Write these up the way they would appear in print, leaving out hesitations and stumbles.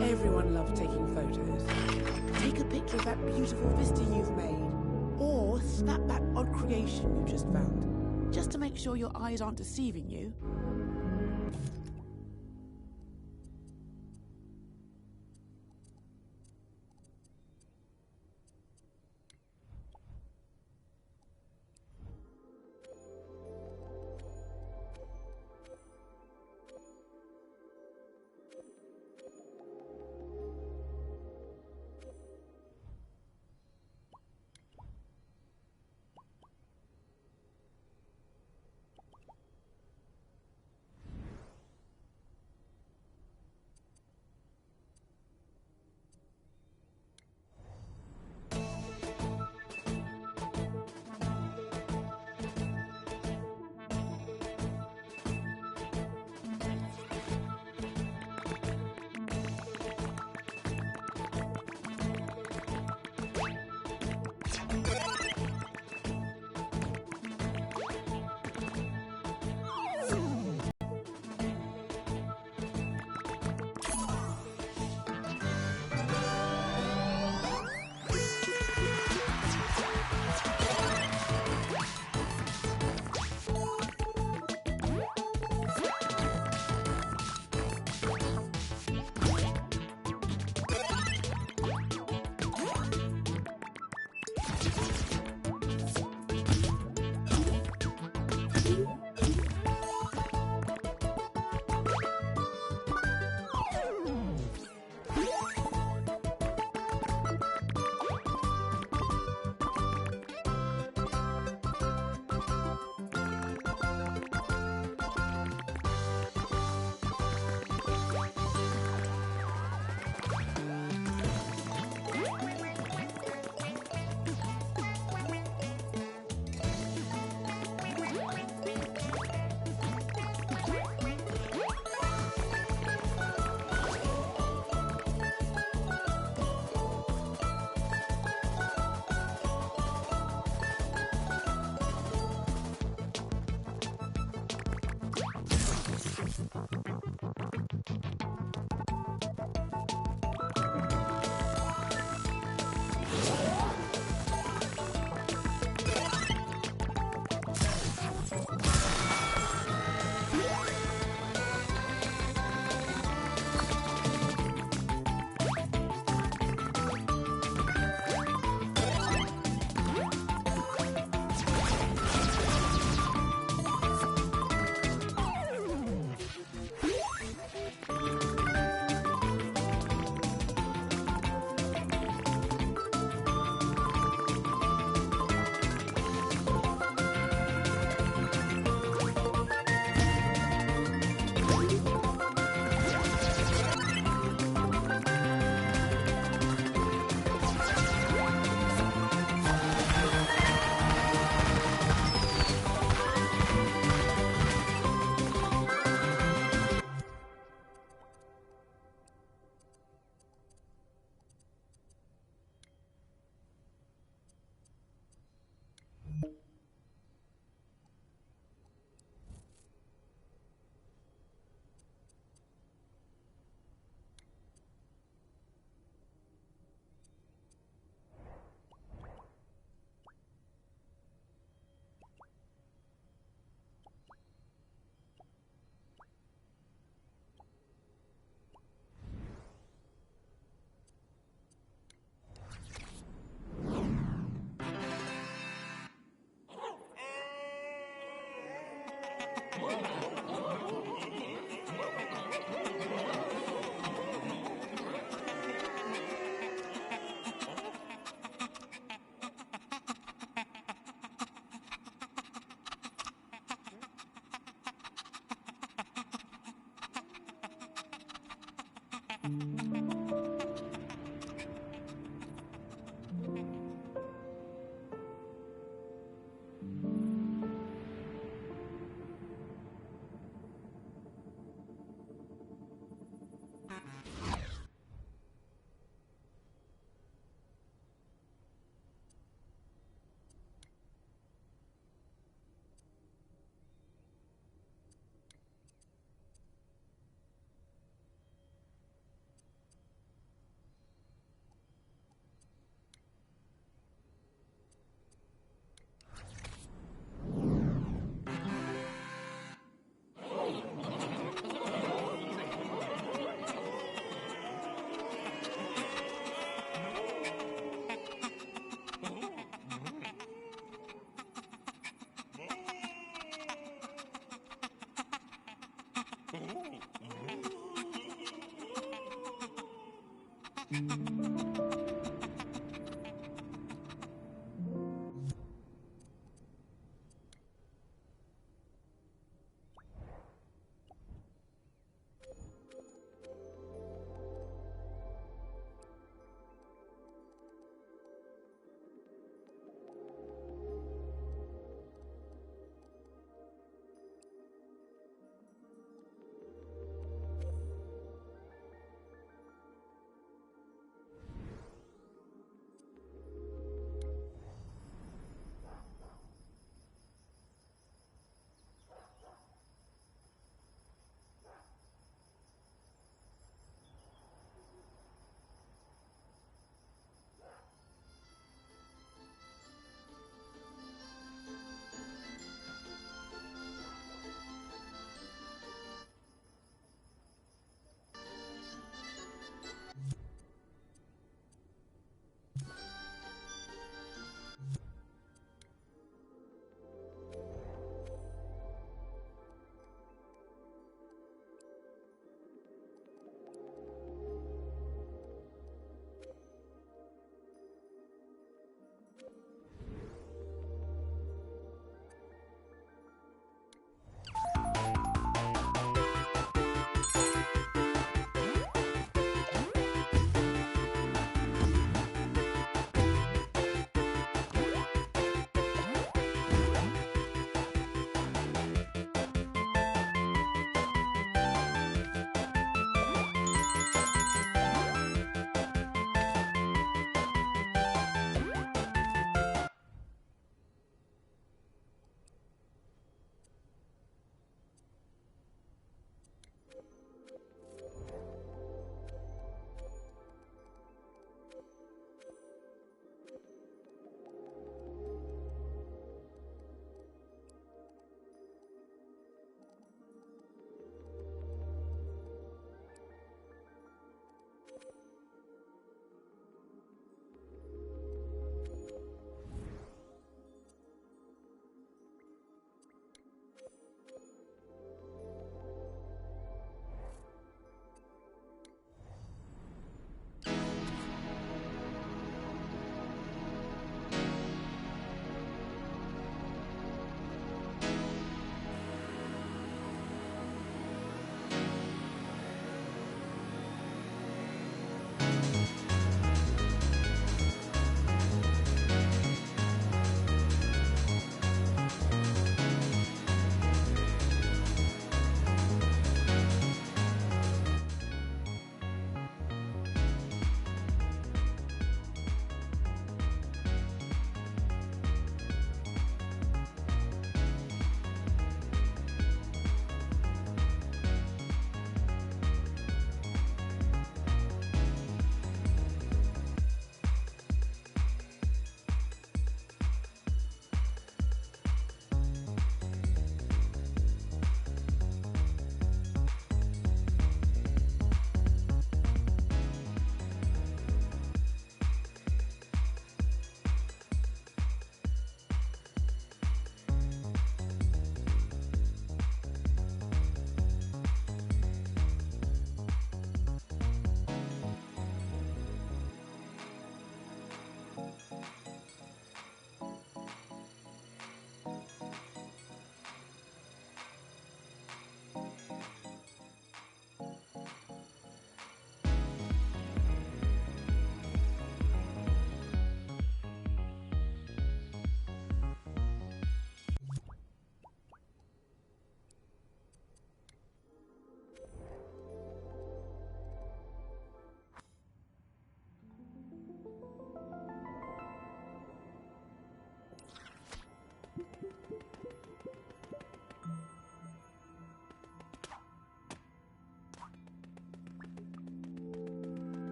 Everyone loves taking photos. Take a picture of that beautiful vista you've made, or snap that odd creation you just found, just to make sure your eyes aren't deceiving you.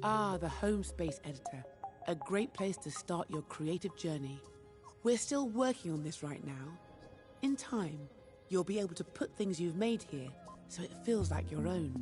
Ah, the Home Space Editor. A great place to start your creative journey. We're still working on this right now. In time, you'll be able to put things you've made here so it feels like your own.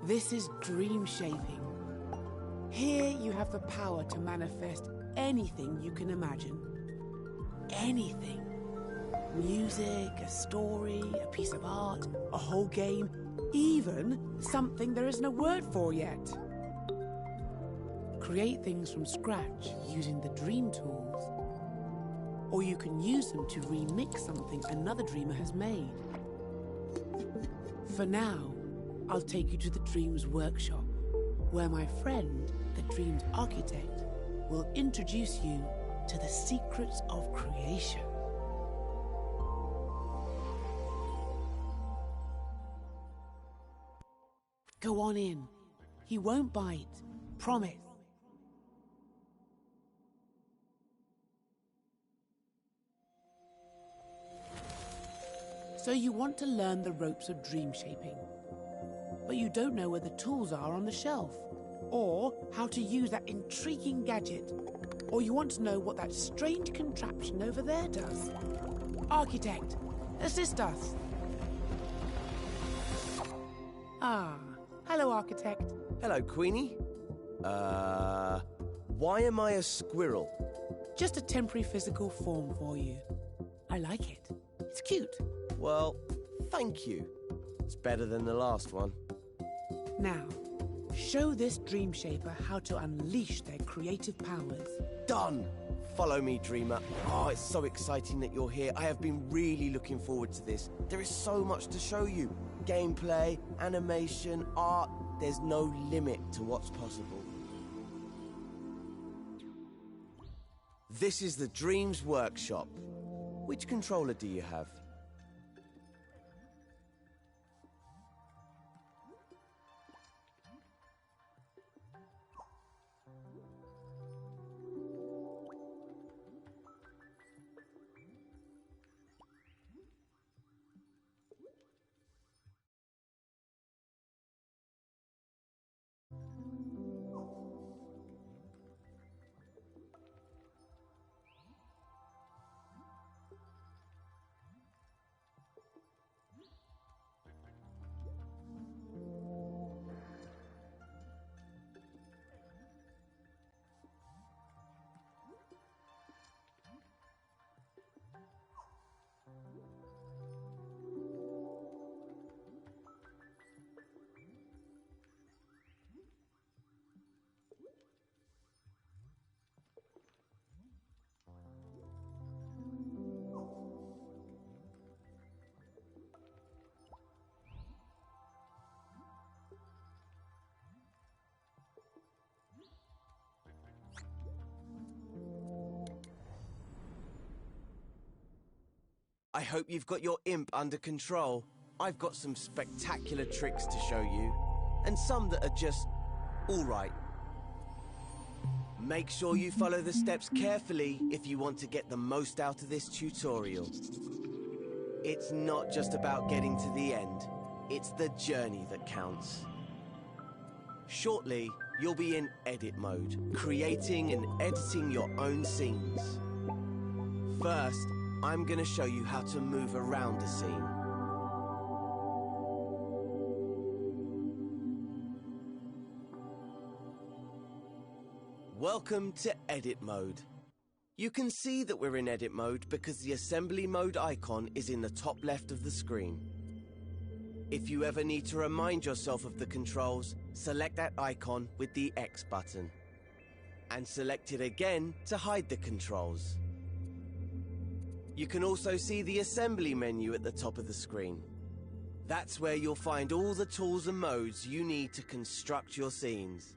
This is dream shaping. Here you have the power to manifest anything you can imagine. Anything. Music, a story, a piece of art, a whole game, even something there isn't a word for yet. Create things from scratch using the dream tools. Or you can use them to remix something another dreamer has made. For now, I'll take you to the Dreams Workshop, where my friend, the Dreams Architect, will introduce you to the secrets of creation. Go on in. He won't bite. Promise. So you want to learn the ropes of dream shaping, but you don't know where the tools are on the shelf, or how to use that intriguing gadget, or you want to know what that strange contraption over there does. Architect, assist us. Ah, hello, Architect. Hello, Queenie. Why am I a squirrel? Just a temporary physical form for you. I like it. It's cute. Well, thank you. It's better than the last one. Now, show this dream shaper how to unleash their creative powers. Done! Follow me, dreamer. Oh, it's so exciting that you're here. I have been really looking forward to this. There is so much to show you. Gameplay, animation, art. There's no limit to what's possible. This is the Dreams Workshop. Which controller do you have? I hope you've got your imp under control. I've got some spectacular tricks to show you, and some that are just all right. Make sure you follow the steps carefully if you want to get the most out of this tutorial. It's not just about getting to the end, it's the journey that counts. Shortly, you'll be in edit mode, creating and editing your own scenes. First, I'm going to show you how to move around a scene. Welcome to edit mode. You can see that we're in edit mode because the assembly mode icon is in the top left of the screen. If you ever need to remind yourself of the controls, select that icon with the X button. And select it again to hide the controls. You can also see the assembly menu at the top of the screen. That's where you'll find all the tools and modes you need to construct your scenes.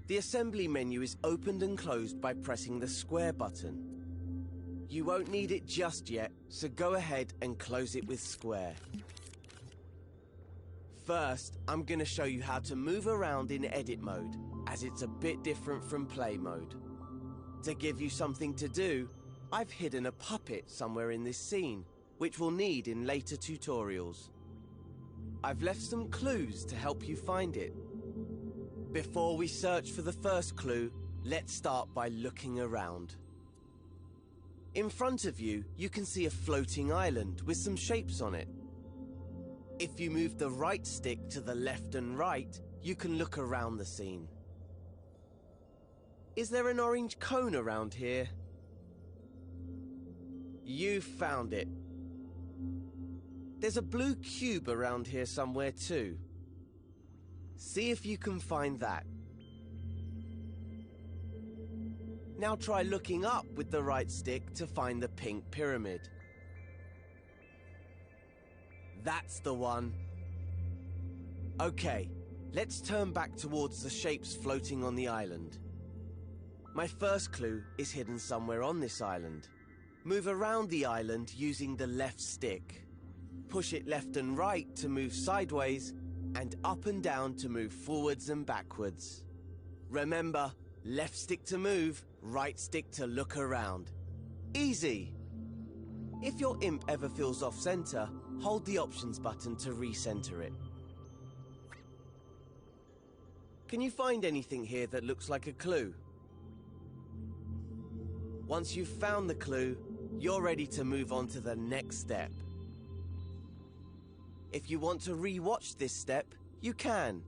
The assembly menu is opened and closed by pressing the square button. You won't need it just yet, so go ahead and close it with square. First, I'm going to show you how to move around in edit mode, as it's a bit different from play mode. To give you something to do, I've hidden a puppet somewhere in this scene, which we'll need in later tutorials. I've left some clues to help you find it. Before we search for the first clue, let's start by looking around. In front of you, you can see a floating island with some shapes on it. If you move the right stick to the left and right, you can look around the scene. Is there an orange cone around here? You found it. There's a blue cube around here somewhere too. See if you can find that. Now try looking up with the right stick to find the pink pyramid. That's the one. Okay, let's turn back towards the shapes floating on the island. My first clue is hidden somewhere on this island. Move around the island using the left stick. Push it left and right to move sideways, and up and down to move forwards and backwards. Remember, left stick to move, right stick to look around. Easy! If your imp ever feels off center, hold the options button to recenter it. Can you find anything here that looks like a clue? Once you've found the clue, you're ready to move on to the next step. If you want to re-watch this step, you can.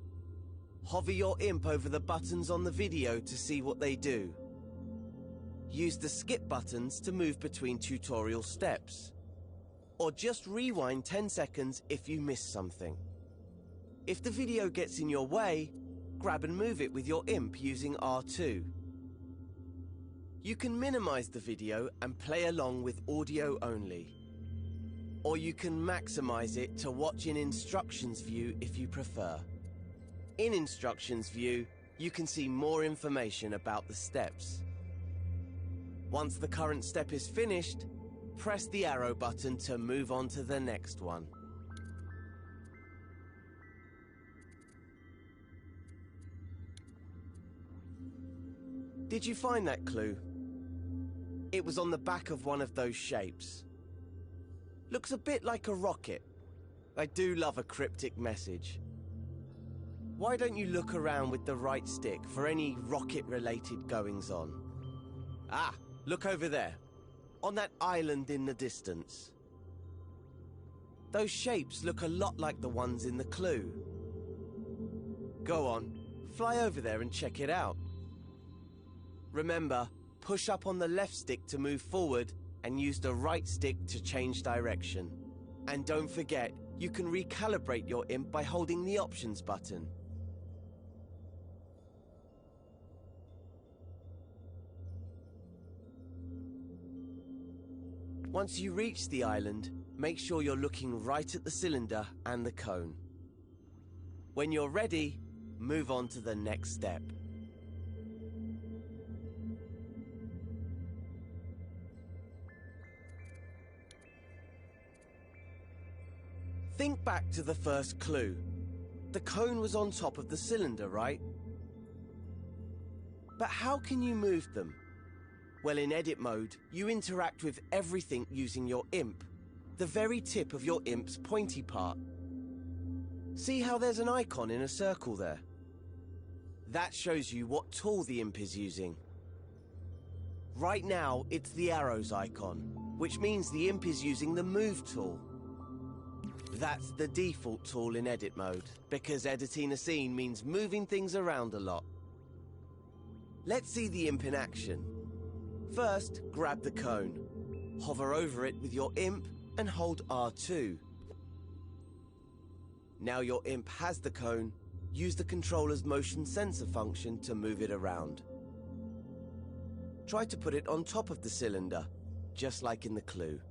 Hover your imp over the buttons on the video to see what they do. Use the skip buttons to move between tutorial steps. Or just rewind 10 seconds if you miss something. If the video gets in your way, grab and move it with your imp using R2. You can minimize the video and play along with audio only. Or you can maximize it to watch in instructions view if you prefer. In instructions view, you can see more information about the steps. Once the current step is finished, press the arrow button to move on to the next one. Did you find that clue? It was on the back of one of those shapes. Looks a bit like a rocket. I do love a cryptic message. Why don't you look around with the right stick for any rocket-related goings-on? Ah, look over there, on that island in the distance. Those shapes look a lot like the ones in the clue. Go on, fly over there and check it out. Remember, push up on the left stick to move forward and use the right stick to change direction. And don't forget, you can recalibrate your imp by holding the options button. Once you reach the island, make sure you're looking right at the cylinder and the cone. When you're ready, move on to the next step. Think back to the first clue. The cone was on top of the cylinder, right? But how can you move them? Well, in edit mode, you interact with everything using your imp, the very tip of your imp's pointy part. See how there's an icon in a circle there? That shows you what tool the imp is using. Right now, it's the arrows icon, which means the imp is using the move tool. That's the default tool in edit mode, because editing a scene means moving things around a lot. Let's see the imp in action. First, grab the cone. Hover over it with your imp and hold R2. Now your imp has the cone, use the controller's motion sensor function to move it around. Try to put it on top of the cylinder, just like in the clue.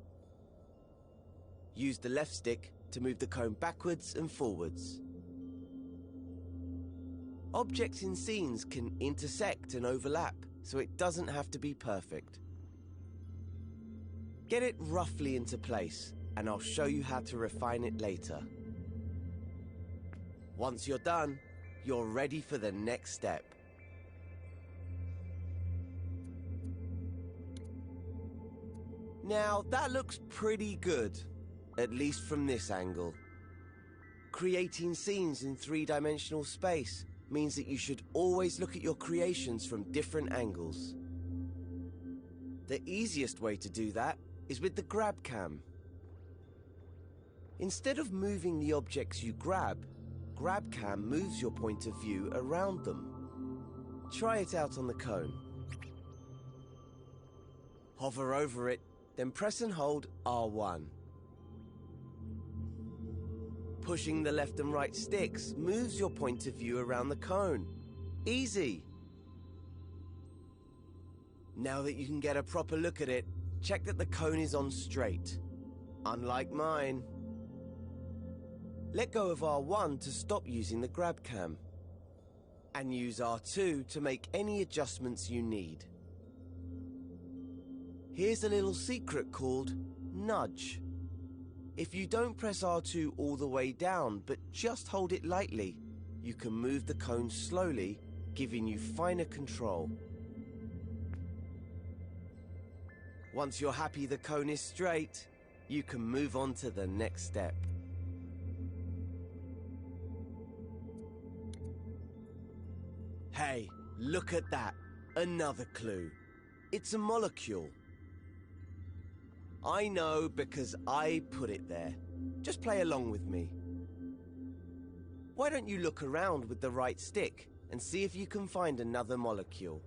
Use the left stick to move the cone backwards and forwards. Objects in scenes can intersect and overlap, so it doesn't have to be perfect. Get it roughly into place, and I'll show you how to refine it later. Once you're done, you're ready for the next step. Now, that looks pretty good, at least from this angle. Creating scenes in three-dimensional space means that you should always look at your creations from different angles. The easiest way to do that is with the grab cam. Instead of moving the objects you grab cam moves your point of view around them. Try it out on the cone. Hover over it, then press and hold R1. Pushing the left and right sticks moves your point of view around the cone. Easy. Now that you can get a proper look at it, check that the cone is on straight. Unlike mine. Let go of R1 to stop using the grab cam. And use R2 to make any adjustments you need. Here's a little secret called nudge. If you don't press R2 all the way down, but just hold it lightly, you can move the cone slowly, giving you finer control. Once you're happy the cone is straight, you can move on to the next step. Hey, look at that. Another clue. It's a molecule. I know because I put it there. Just play along with me. Why don't you look around with the right stick and see if you can find another molecule?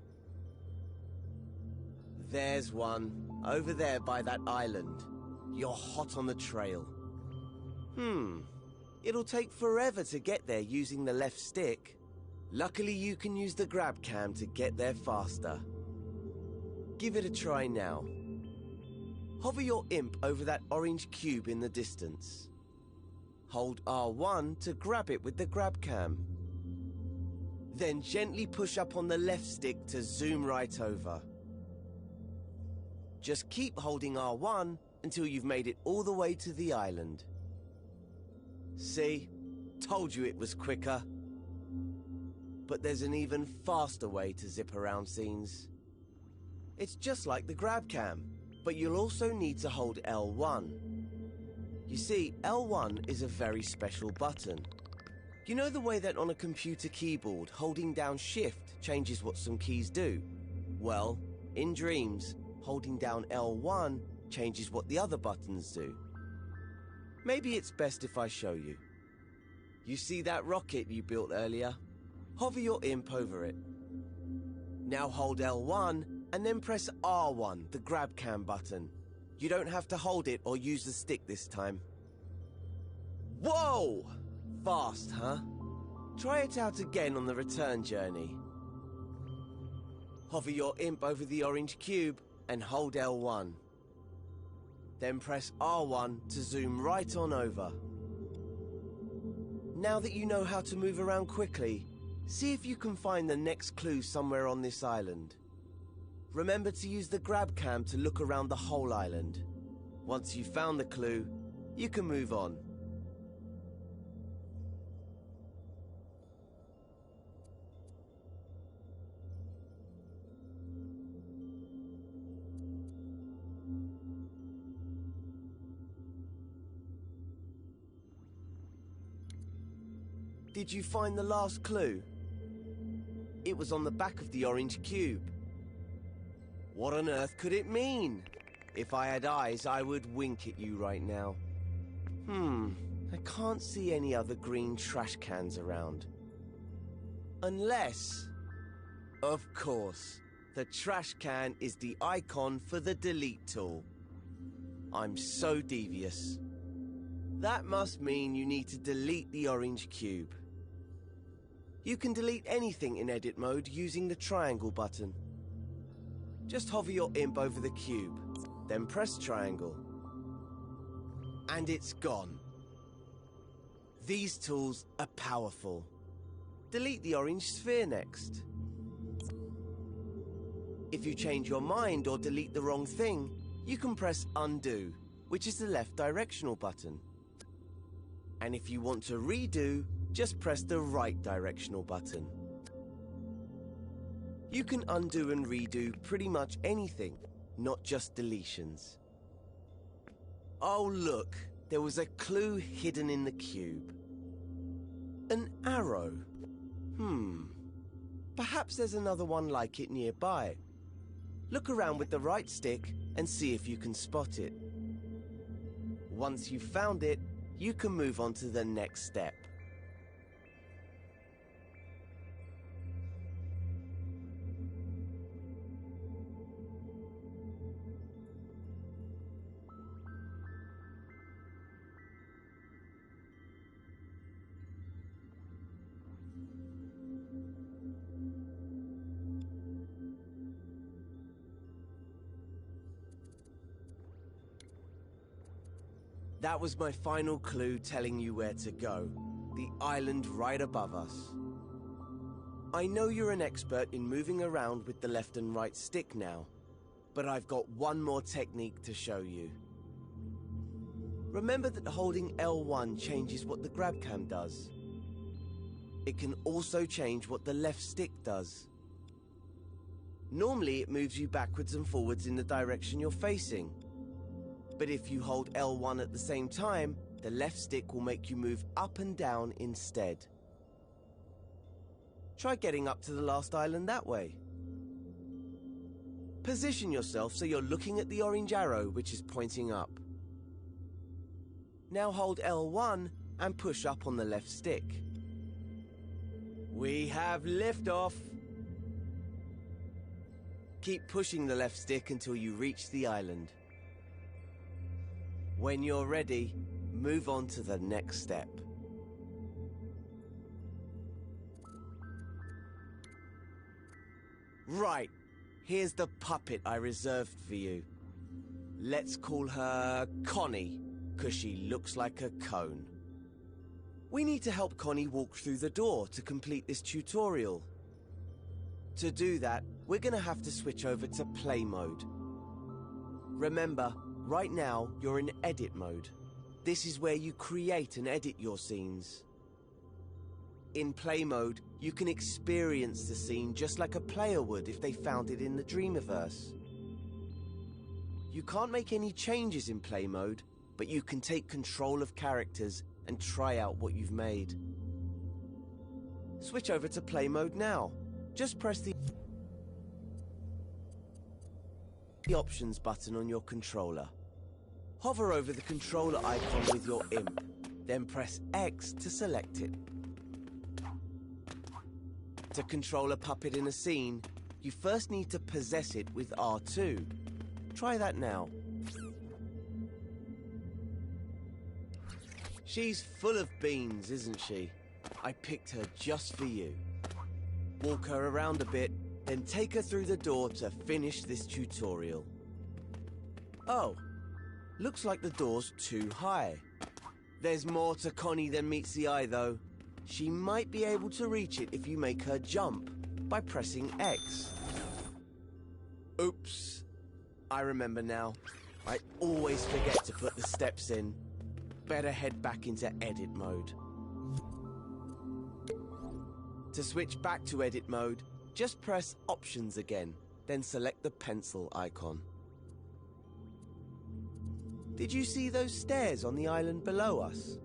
There's one, over there by that island. You're hot on the trail. It'll take forever to get there using the left stick. Luckily you can use the grab cam to get there faster. Give it a try now. Hover your imp over that orange cube in the distance. Hold R1 to grab it with the grab cam. Then gently push up on the left stick to zoom right over. Just keep holding R1 until you've made it all the way to the island. See? Told you it was quicker. But there's an even faster way to zip around scenes. It's just like the grab cam, but you'll also need to hold L1. You see, L1 is a very special button. You know the way that on a computer keyboard, holding down Shift changes what some keys do? Well, in Dreams, holding down L1 changes what the other buttons do. Maybe it's best if I show you. You see that rocket you built earlier? Hover your imp over it. Now hold L1 and then press R1, the grab cam button. You don't have to hold it or use the stick this time. Whoa! Fast, huh? Try it out again on the return journey. Hover your imp over the orange cube and hold L1. Then press R1 to zoom right on over. Now that you know how to move around quickly, see if you can find the next clue somewhere on this island. Remember to use the grab cam to look around the whole island. Once you've found the clue, you can move on. Did you find the last clue? It was on the back of the orange cube. What on earth could it mean? If I had eyes, I would wink at you right now. I can't see any other green trash cans around. Unless... Of course, the trash can is the icon for the delete tool. I'm so devious. That must mean you need to delete the orange cube. You can delete anything in edit mode using the triangle button. Just hover your imp over the cube, then press triangle. And it's gone. These tools are powerful. Delete the orange sphere next. If you change your mind or delete the wrong thing, you can press undo, which is the left directional button. And if you want to redo, just press the right directional button. You can undo and redo pretty much anything, not just deletions. Oh look, there was a clue hidden in the cube. An arrow. Perhaps there's another one like it nearby. Look around with the right stick and see if you can spot it. Once you've found it, you can move on to the next step. That was my final clue telling you where to go. The island right above us. I know you're an expert in moving around with the left and right stick now, but I've got one more technique to show you. Remember that holding L1 changes what the grab cam does. It can also change what the left stick does. Normally it moves you backwards and forwards in the direction you're facing. But if you hold L1 at the same time, the left stick will make you move up and down instead. Try getting up to the last island that way. Position yourself so you're looking at the orange arrow which is pointing up. Now hold L1 and push up on the left stick. We have liftoff! Keep pushing the left stick until you reach the island. When you're ready, move on to the next step. Right, here's the puppet I reserved for you. Let's call her Connie, 'cause she looks like a cone. We need to help Connie walk through the door to complete this tutorial. To do that, we're gonna have to switch over to play mode. Remember, right now, you're in edit mode. This is where you create and edit your scenes. In play mode, you can experience the scene just like a player would if they found it in the Dreamiverse. You can't make any changes in play mode, but you can take control of characters and try out what you've made. Switch over to play mode now. Just press the options button on your controller. Hover over the controller icon with your imp, then press X to select it. To control a puppet in a scene, you first need to possess it with R2. Try that now. She's full of beans, isn't she? I picked her just for you. Walk her around a bit, then take her through the door to finish this tutorial. Oh, looks like the door's too high. There's more to Connie than meets the eye, though. She might be able to reach it if you make her jump by pressing X. Oops. I remember now. I always forget to put the steps in. Better head back into edit mode. To switch back to edit mode, just press Options again, then select the pencil icon. Did you see those stairs on the island below us?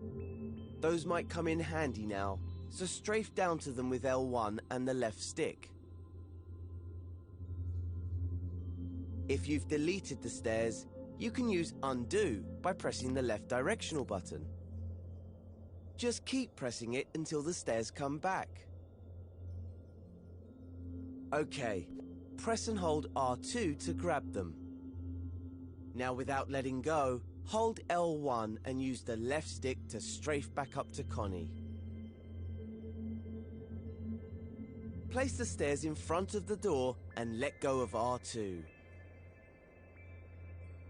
Those might come in handy now, so strafe down to them with L1 and the left stick. If you've deleted the stairs, you can use undo by pressing the left directional button. Just keep pressing it until the stairs come back. Okay, press and hold R2 to grab them. Now without letting go, hold L1 and use the left stick to strafe back up to Connie. Place the stairs in front of the door and let go of R2.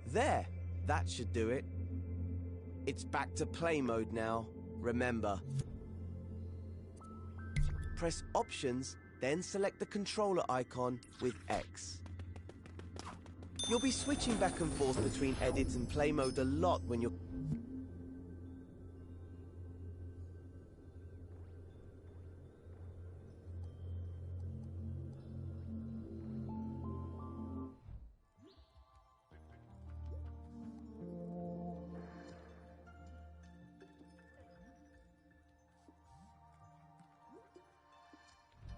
There, that should do it. It's back to play mode now, remember. Press Options, then select the controller icon with X. You'll be switching back and forth between edit and play mode a lot when you're...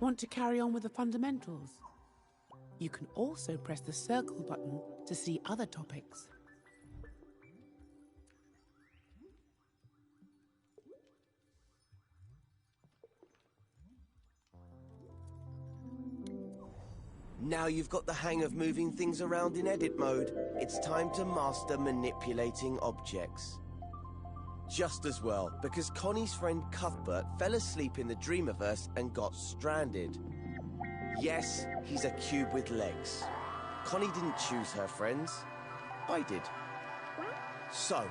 Want to carry on with the fundamentals? You can also press the circle button to see other topics. Now you've got the hang of moving things around in edit mode, it's time to master manipulating objects. Just as well, because Connie's friend Cuthbert fell asleep in the Dreamiverse and got stranded. Yes, he's a cube with legs. Connie didn't choose her friends. I did. So,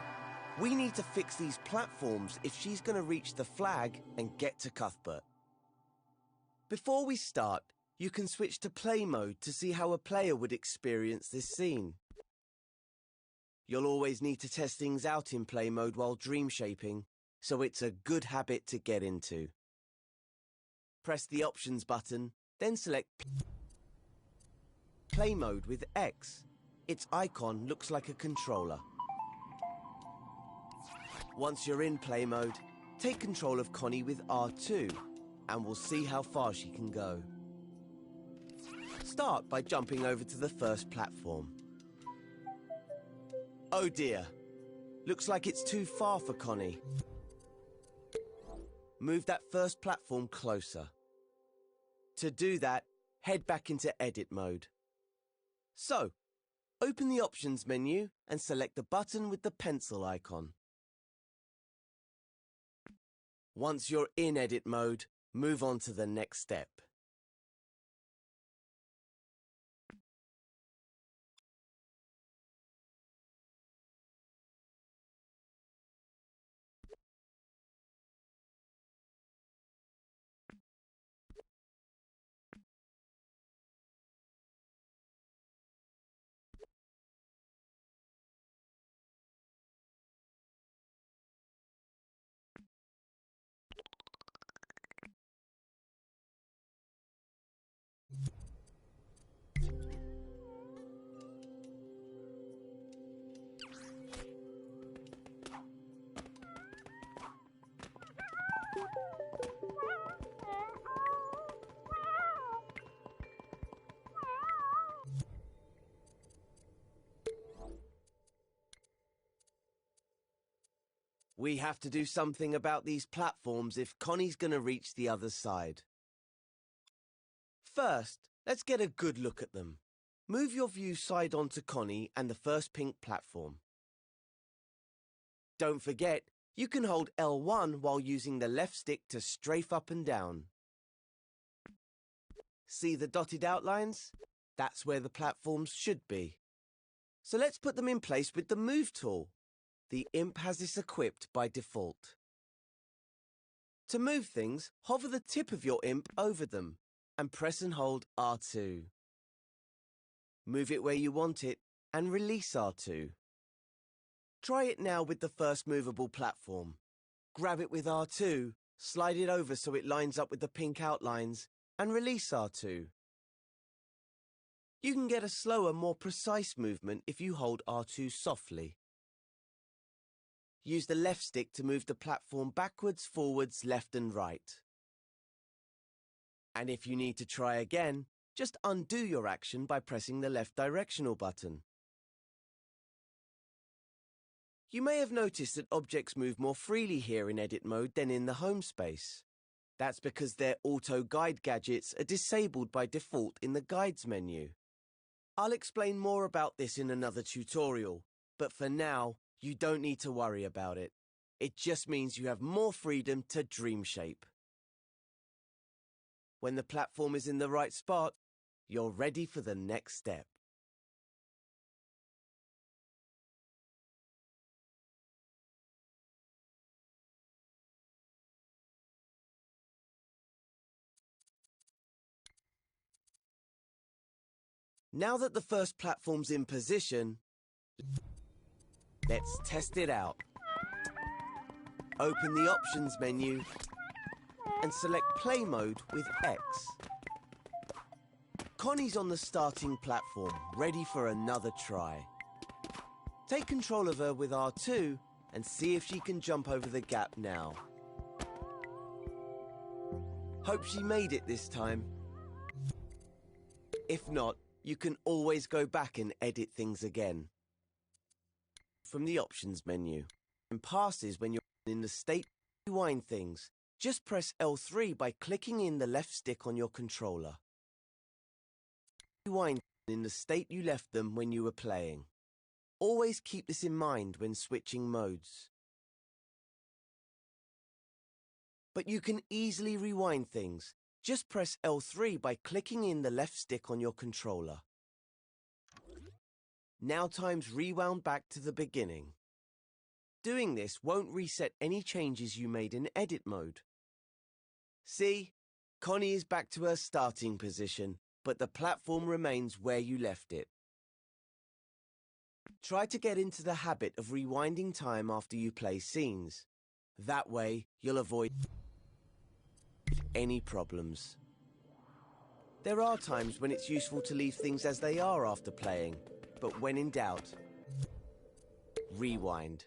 we need to fix these platforms if she's going to reach the flag and get to Cuthbert. Before we start, you can switch to play mode to see how a player would experience this scene. You'll always need to test things out in play mode while dream shaping, so it's a good habit to get into. Press the Options button, then select Play Mode with X. Its icon looks like a controller. Once you're in play mode, take control of Connie with R2, and we'll see how far she can go. Start by jumping over to the first platform. Oh dear, looks like it's too far for Connie. Move that first platform closer. To do that, head back into edit mode. So, open the Options menu and select the button with the pencil icon. Once you're in edit mode, move on to the next step. We have to do something about these platforms if Connie's gonna reach the other side. First, let's get a good look at them. Move your view side on to Connie and the first pink platform. Don't forget, you can hold L1 while using the left stick to strafe up and down. See the dotted outlines? That's where the platforms should be. So let's put them in place with the Move tool. The imp has this equipped by default. To move things, hover the tip of your imp over them and press and hold R2. Move it where you want it and release R2. Try it now with the first movable platform. Grab it with R2, slide it over so it lines up with the pink outlines, and release R2. You can get a slower, more precise movement if you hold R2 softly. Use the left stick to move the platform backwards, forwards, left and right. And if you need to try again, just undo your action by pressing the left directional button. You may have noticed that objects move more freely here in edit mode than in the home space. That's because their auto-guide gadgets are disabled by default in the Guides menu. I'll explain more about this in another tutorial, but for now, you don't need to worry about it. It just means you have more freedom to dream shape. When the platform is in the right spot, you're ready for the next step. Now that the first platform's in position, let's test it out. Open the Options menu and select Play Mode with X. Connie's on the starting platform, ready for another try. Take control of her with R2 and see if she can jump over the gap now. Hope she made it this time. If not, you can always go back and edit things again. From the Options menu. And passes when you're in the state to rewind things. Just press L3 by clicking in the left stick on your controller. Rewind in the state you left them when you were playing. Always keep this in mind when switching modes. But you can easily rewind things. Just press L3 by clicking in the left stick on your controller. Now time's rewound back to the beginning. Doing this won't reset any changes you made in edit mode. See? Connie is back to her starting position, but the platform remains where you left it. Try to get into the habit of rewinding time after you play scenes. That way, you'll avoid any problems. There are times when it's useful to leave things as they are after playing, but when in doubt, rewind.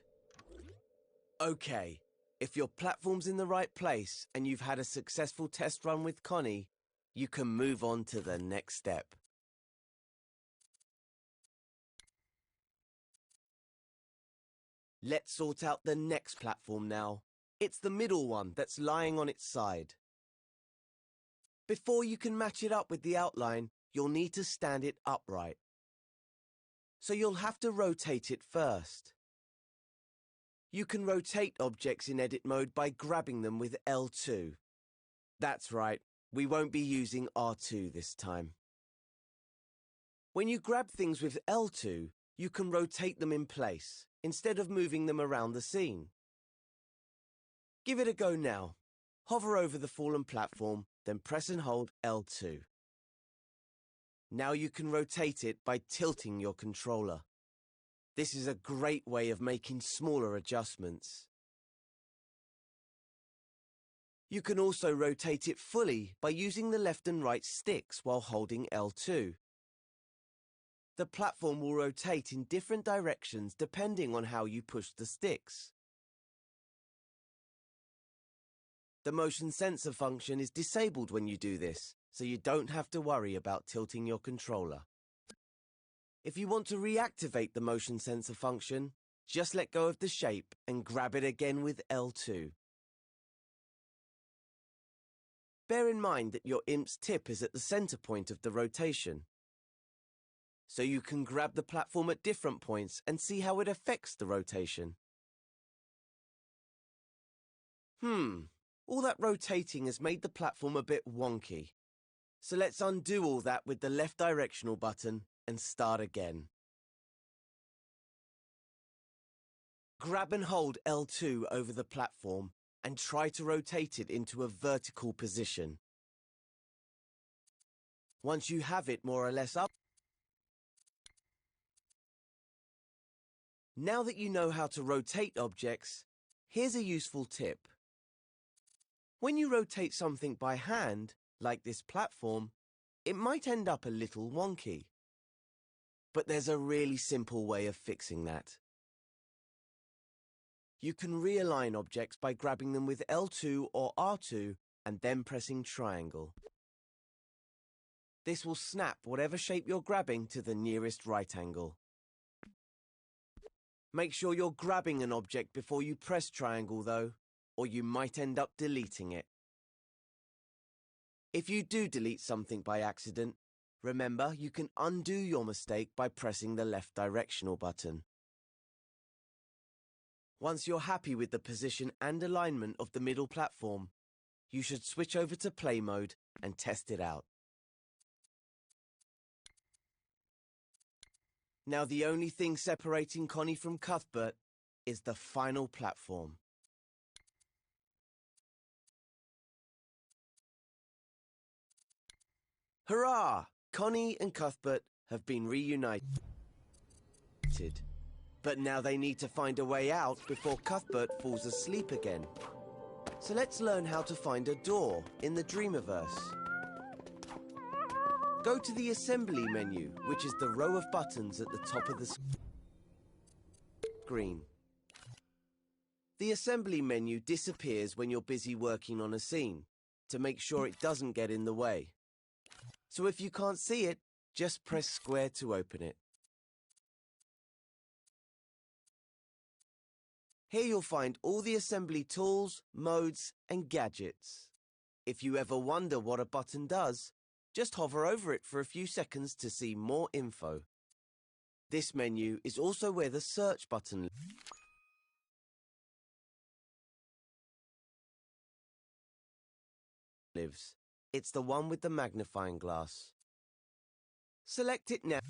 Okay, if your platform's in the right place and you've had a successful test run with Connie, you can move on to the next step. Let's sort out the next platform now. It's the middle one that's lying on its side. Before you can match it up with the outline, you'll need to stand it upright. So you'll have to rotate it first. You can rotate objects in edit mode by grabbing them with L2. That's right, we won't be using R2 this time. When you grab things with L2, you can rotate them in place, instead of moving them around the scene. Give it a go now. Hover over the fallen platform, then press and hold L2. Now you can rotate it by tilting your controller. This is a great way of making smaller adjustments. You can also rotate it fully by using the left and right sticks while holding L2. The platform will rotate in different directions depending on how you push the sticks. The motion sensor function is disabled when you do this, so you don't have to worry about tilting your controller. If you want to reactivate the motion sensor function, just let go of the shape and grab it again with L2. Bear in mind that your IMP's tip is at the center point of the rotation, so you can grab the platform at different points and see how it affects the rotation. All that rotating has made the platform a bit wonky. So let's undo all that with the left directional button and start again. Grab and hold L2 over the platform and try to rotate it into a vertical position. Once you have it more or less up, now that you know how to rotate objects, here's a useful tip. When you rotate something by hand, like this platform, it might end up a little wonky. But there's a really simple way of fixing that. You can realign objects by grabbing them with L2 or R2 and then pressing triangle. This will snap whatever shape you're grabbing to the nearest right angle. Make sure you're grabbing an object before you press triangle though, or you might end up deleting it. If you do delete something by accident, remember you can undo your mistake by pressing the left directional button. Once you're happy with the position and alignment of the middle platform, you should switch over to play mode and test it out. Now the only thing separating Connie from Cuthbert is the final platform. Hurrah! Connie and Cuthbert have been reunited. But now they need to find a way out before Cuthbert falls asleep again. So let's learn how to find a door in the Dreamiverse. Go to the Assembly menu, which is the row of buttons at the top of the screen. The Assembly menu disappears when you're busy working on a scene, to make sure it doesn't get in the way. So if you can't see it, just press square to open it. Here you'll find all the assembly tools, modes, and gadgets. If you ever wonder what a button does, just hover over it for a few seconds to see more info. This menu is also where the search button lives. It's the one with the magnifying glass. Select it now.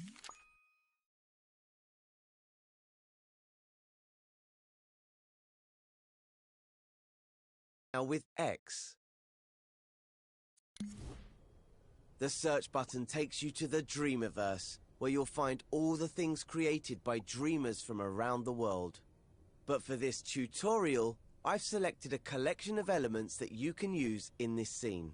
Now with X. The search button takes you to the Dreamiverse, where you'll find all the things created by dreamers from around the world. But for this tutorial, I've selected a collection of elements that you can use in this scene.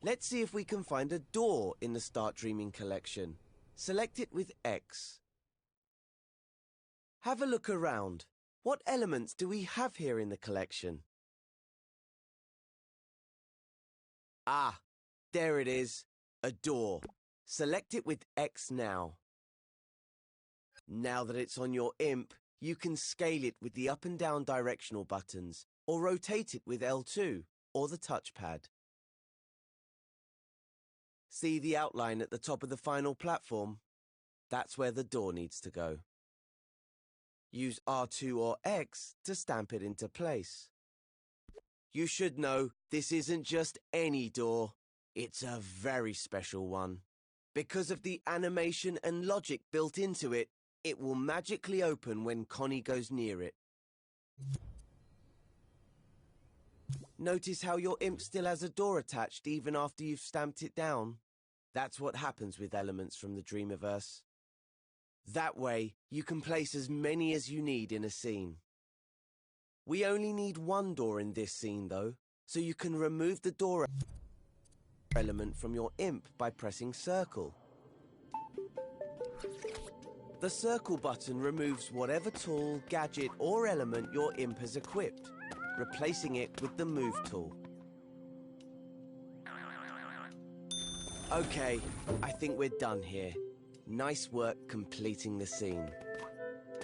Let's see if we can find a door in the Start Dreaming collection. Select it with X. Have a look around. What elements do we have here in the collection? Ah, there it is. A door. Select it with X now. Now that it's on your imp, you can scale it with the up and down directional buttons, or rotate it with L2, or the touchpad. See the outline at the top of the final platform? That's where the door needs to go. Use R2 or X to stamp it into place. You should know this isn't just any door, it's a very special one. Because of the animation and logic built into it, it will magically open when Connie goes near it. Notice how your imp still has a door attached even after you've stamped it down? That's what happens with elements from the Dreamiverse. That way, you can place as many as you need in a scene. We only need one door in this scene though, so you can remove the door element from your imp by pressing circle. The circle button removes whatever tool, gadget or element your imp has equipped, replacing it with the move tool. Okay, I think we're done here. Nice work completing the scene.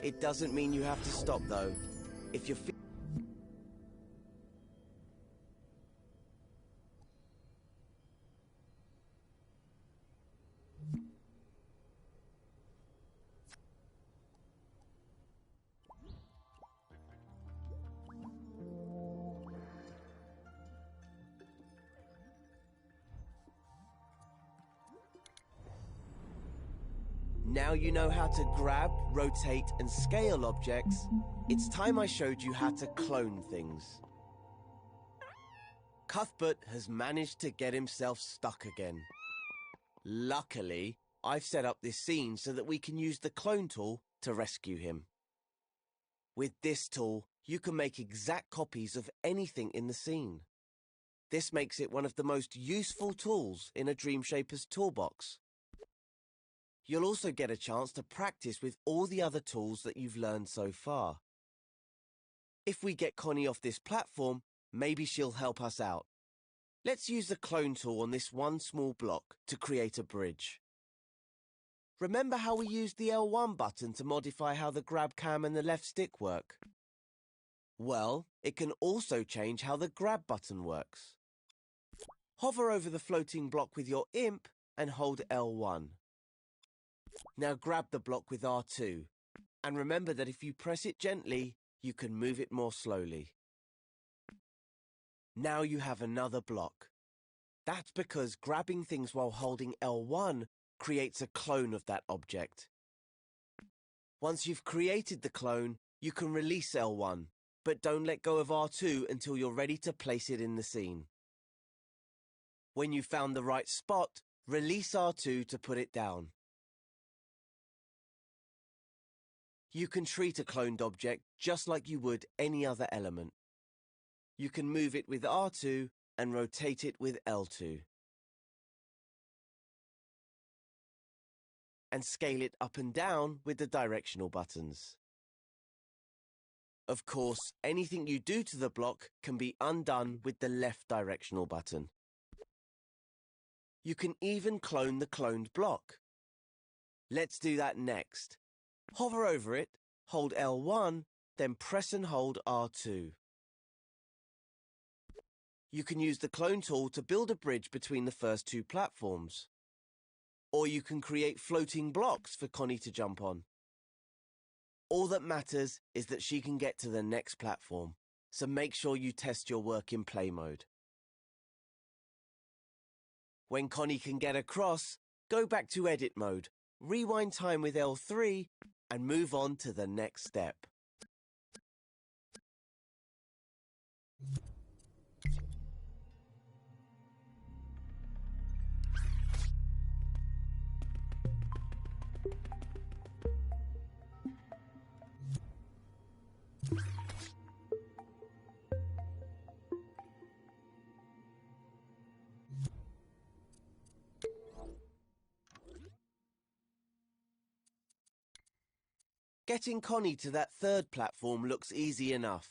It doesn't mean you have to stop though. If you're Now you know how to grab, rotate, and scale objects. It's time I showed you how to clone things. Cuthbert has managed to get himself stuck again. Luckily, I've set up this scene so that we can use the clone tool to rescue him. With this tool, you can make exact copies of anything in the scene. This makes it one of the most useful tools in a Dreamshaper's toolbox. You'll also get a chance to practice with all the other tools that you've learned so far. If we get Connie off this platform, maybe she'll help us out. Let's use the clone tool on this one small block to create a bridge. Remember how we used the L1 button to modify how the grab cam and the left stick work? Well, it can also change how the grab button works. Hover over the floating block with your imp and hold L1. Now grab the block with R2, and remember that if you press it gently, you can move it more slowly. Now you have another block. That's because grabbing things while holding L1 creates a clone of that object. Once you've created the clone, you can release L1, but don't let go of R2 until you're ready to place it in the scene. When you've found the right spot, release R2 to put it down. You can treat a cloned object just like you would any other element. You can move it with R2 and rotate it with L2. And scale it up and down with the directional buttons. Of course, anything you do to the block can be undone with the left directional button. You can even clone the cloned block. Let's do that next. Hover over it, hold L1, then press and hold R2. You can use the clone tool to build a bridge between the first two platforms. Or you can create floating blocks for Connie to jump on. All that matters is that she can get to the next platform, so make sure you test your work in play mode. When Connie can get across, go back to edit mode, rewind time with L3, and move on to the next step. Getting Connie to that third platform looks easy enough.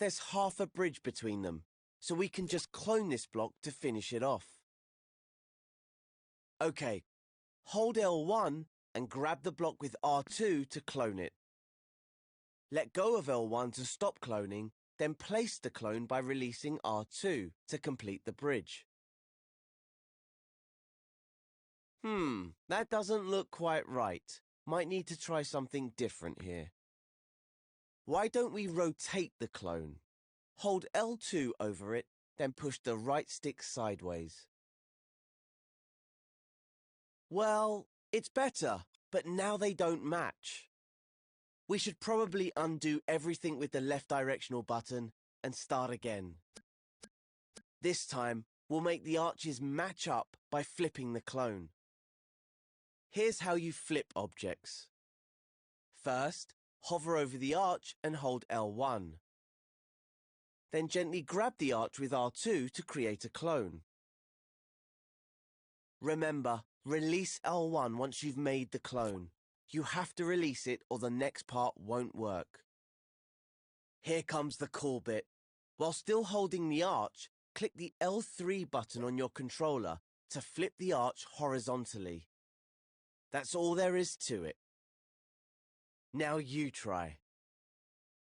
There's half a bridge between them, so we can just clone this block to finish it off. Okay, hold L1 and grab the block with R2 to clone it. Let go of L1 to stop cloning, then place the clone by releasing R2 to complete the bridge. That doesn't look quite right. Might need to try something different here. Why don't we rotate the clone? Hold L2 over it, then push the right stick sideways. Well, it's better, but now they don't match. We should probably undo everything with the left directional button and start again. This time, we'll make the arches match up by flipping the clone. Here's how you flip objects. First, hover over the arch and hold L1. Then gently grab the arch with R2 to create a clone. Remember, release L1 once you've made the clone. You have to release it or the next part won't work. Here comes the cool bit. While still holding the arch, click the L3 button on your controller to flip the arch horizontally. That's all there is to it. Now you try.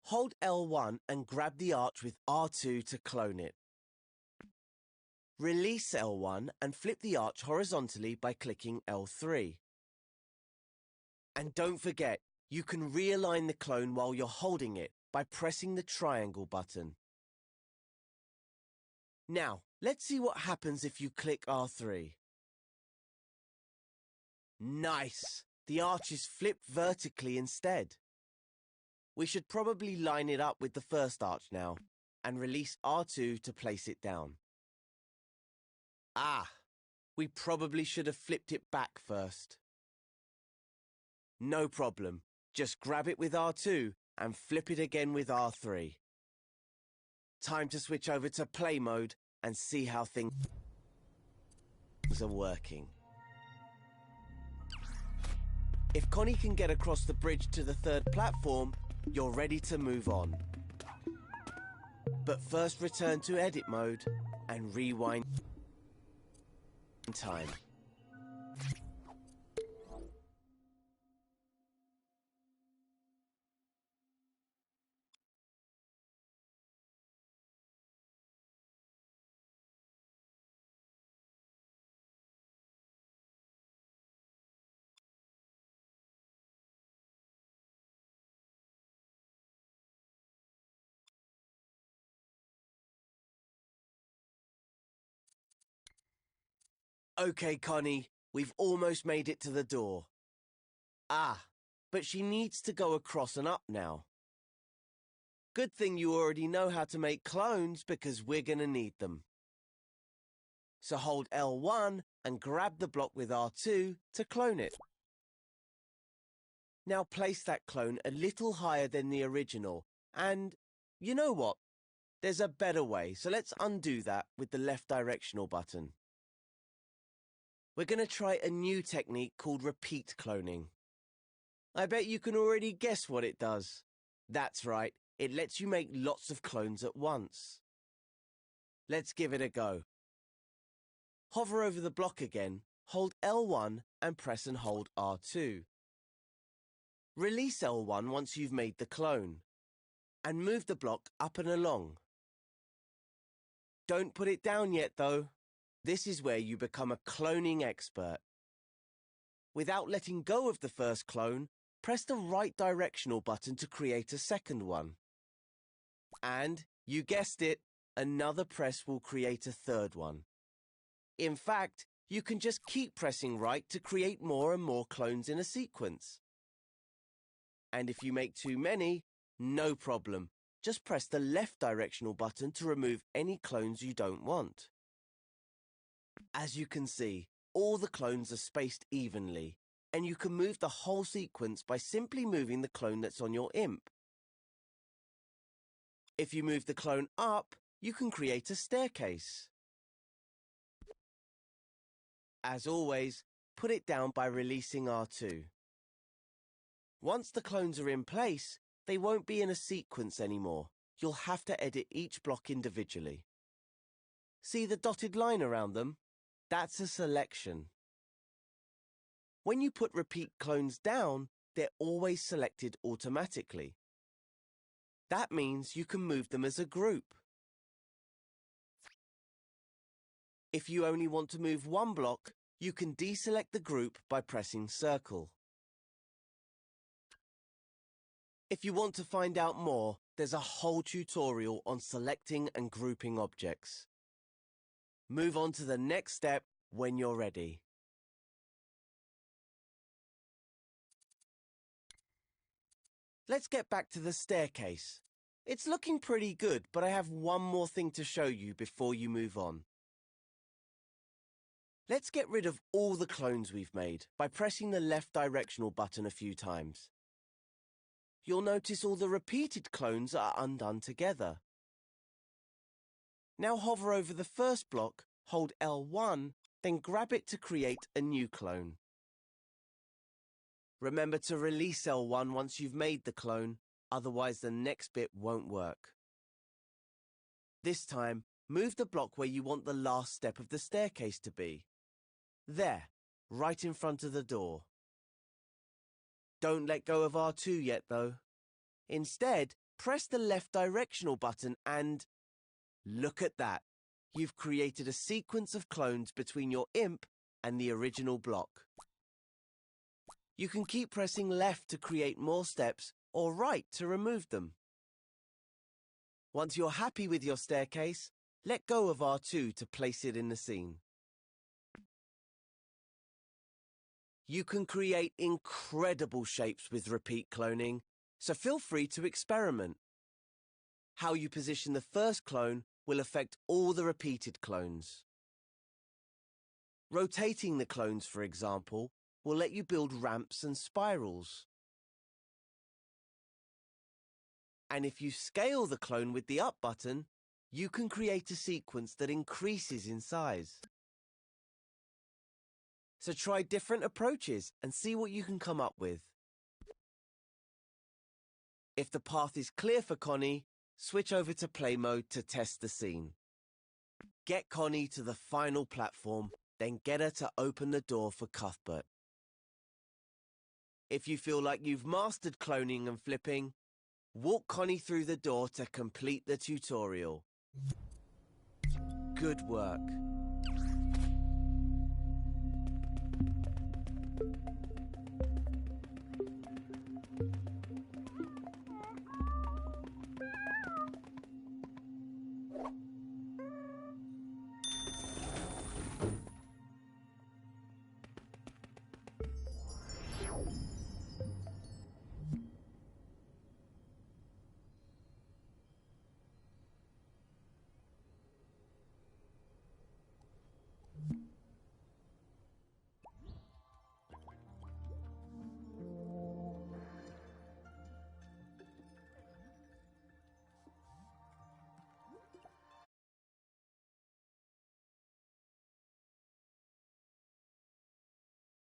Hold L1 and grab the arch with R2 to clone it. Release L1 and flip the arch horizontally by clicking L3. And don't forget, you can realign the clone while you're holding it by pressing the triangle button. Now, let's see what happens if you click R3. Nice! The arch is flipped vertically instead. We should probably line it up with the first arch now, and release R2 to place it down. We probably should have flipped it back first. No problem, just grab it with R2 and flip it again with R3. Time to switch over to play mode and see how things are working. If Connie can get across the bridge to the third platform, you're ready to move on. But first return to edit mode and rewind time. Okay, Connie, we've almost made it to the door. Ah, but she needs to go across and up now. Good thing you already know how to make clones because we're gonna need them. So hold L1 and grab the block with R2 to clone it. Now place that clone a little higher than the original, and you know what? There's a better way, so let's undo that with the left directional button. We're going to try a new technique called repeat cloning. I bet you can already guess what it does. That's right, it lets you make lots of clones at once. Let's give it a go. Hover over the block again, hold L1 and press and hold R2. Release L1 once you've made the clone, and move the block up and along. Don't put it down yet though. This is where you become a cloning expert. Without letting go of the first clone, press the right directional button to create a second one. And, you guessed it, another press will create a third one. In fact, you can just keep pressing right to create more and more clones in a sequence. And if you make too many, no problem. Just press the left directional button to remove any clones you don't want. As you can see, all the clones are spaced evenly, and you can move the whole sequence by simply moving the clone that's on your imp. If you move the clone up, you can create a staircase. As always, put it down by releasing R2. Once the clones are in place, they won't be in a sequence anymore. You'll have to edit each block individually. See the dotted line around them? That's a selection. When you put repeat clones down, they're always selected automatically. That means you can move them as a group. If you only want to move one block, you can deselect the group by pressing circle. If you want to find out more, there's a whole tutorial on selecting and grouping objects. Move on to the next step when you're ready. Let's get back to the staircase. It's looking pretty good, but I have one more thing to show you before you move on. Let's get rid of all the clones we've made by pressing the left directional button a few times. You'll notice all the repeated clones are undone together. Now hover over the first block, hold L1, then grab it to create a new clone. Remember to release L1 once you've made the clone, otherwise the next bit won't work. This time, move the block where you want the last step of the staircase to be. There, right in front of the door. Don't let go of R2 yet though. Instead, press the left directional button and... look at that! You've created a sequence of clones between your imp and the original block. You can keep pressing left to create more steps or right to remove them. Once you're happy with your staircase, let go of R2 to place it in the scene. You can create incredible shapes with repeat cloning, so feel free to experiment. How you position the first clone will affect all the repeated clones. Rotating the clones, for example, will let you build ramps and spirals. And if you scale the clone with the up button, you can create a sequence that increases in size. So try different approaches and see what you can come up with. If the path is clear for Connie, Switch over to play mode to test the scene. Get Connie to the final platform, then get her to open the door for Cuthbert. If you feel like you've mastered cloning and flipping, walk Connie through the door to complete the tutorial. Good work.